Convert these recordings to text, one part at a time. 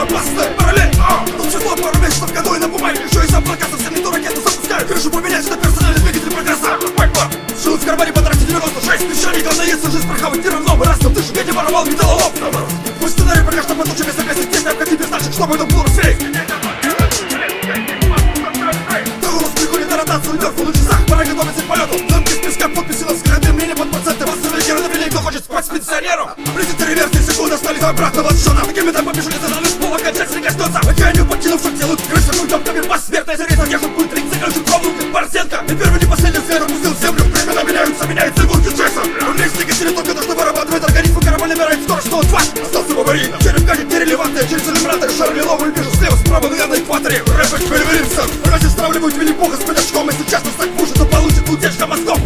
Опасная параллель, тут число пару месяцев в году и на бумаге еще из облака совсем не ту ракету запускаю. Крышу поменять, это персональный двигатель прогресса. Жил в кармане потратить 96 песчаний. Главное, если жизнь прохавать не равно. Мы растем, ты же не воровал металлолом. Мой сценарий пока что потучен без согласия. Здесь необходим без наших, чтобы это был сейф. Долларов приходит на ротацию, мертвый на часах. Пора готовиться к полету. Замки с песка, подписи на взгляды. Мнение под проценты. Восстановили навели, кто хочет спать с пенсионером. Президент реверсии секунды остались обратно от шона. Такими темпами бежали за нами. Окончательно коснется океанию, покинувших делают крысы. Ну там камер посмертная зареза. Я хоть будет 30 секунд, пробует Борзенко. И первый не последний взгляд опустил землю. Времена меняются, меняется игрушки Джейсон. Вместе двигатели только то, что вырабатывает организм. Корабль набирает скорость, что он тварь. Остался в аварийном. Череп кажет нерелевантная. Через иллюминатор шарли новую вижу слева, справа, но я на экваторе. Рэпер Пельверинсон. Разве стравливают Винни-Пуха с пятачком? Если честно стать хуже, то получит утечка мозгов.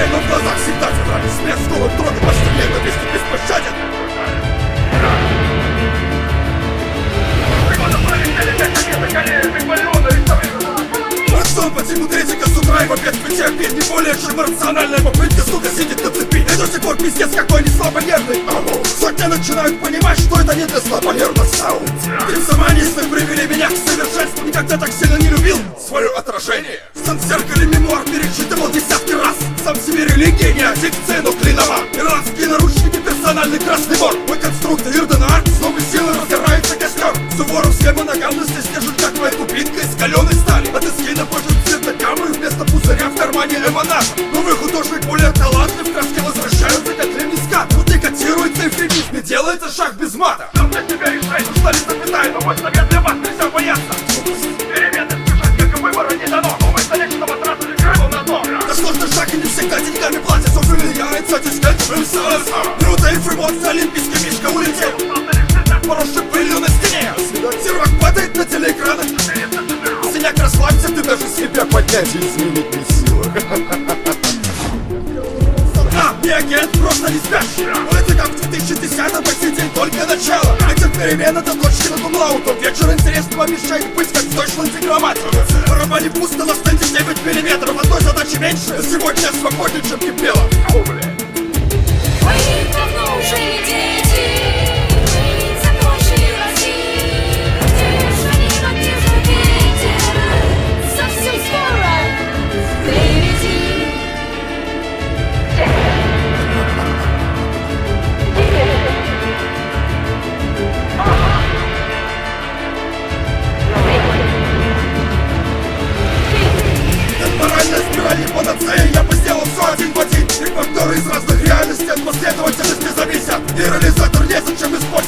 В глазах всегда театральный смех, с голым трогает почти лето, весь беспощаден. Рацион по типу третика с утра и в обед в обед не более чем рациональная попытка, сука, сидит на цепи. И до сих пор пиздец какой не слабонервный. Сотни начинают понимать, что это не для слабонервных саунд. Кримсоманисты привели меня к совершенству. Никогда так сильно не любил свое отражение. Сам в зеркале мемуар перечитывал десятки раз. Сам себе религия, не аддикция, но клинова. Иранские наручники, персональный красный вор. Мой конструктор Ирден Арт, с новой силой разгорается костер. Суворовская моногамность снежит, как моя купинка из каленой стали. От эскейна позже цветокамры вместо пузыря в кармане эманатор. Новый художник более талантлив, краски возвращаются, как ремеска. Тут не котируется эвфемизм, не делается шаг без мата. Нам для тебя решать, что ли запятая, но мой совет для вас нельзя бояться. Перемены спешать, как и выбора не дано. Но мы столетнего тратили крыло на дно. Да сложный шаг и не всегда деньгами платится. Влияется дисконтиnuum СС. Круто информация, олимпийский мишка улетел. Поросший пылью на стене. Сервак падает на телеэкранах. Синяк расслабься, ты даже себя поднять и изменить не в силах. Не агент, просто не спящий. Это как в 2010-м, по сей день только начало. Этих перемен это точки над умлаутом. Вечер интересного обещает быть как в точном дегромате. Барабане пусто на стенде 9 миллиметров. Одной задачи меньше, сегодня я свободнее, чем кипело. Вы давно уже не дети. Мы закончили Россию. Держи, не держи ветер. Совсем скоро впереди. Моральная спираль не панацея. Я бы сделал все один в один. И факторы из разных реальностей от последовательности зависят. И реализатор незачем использовать.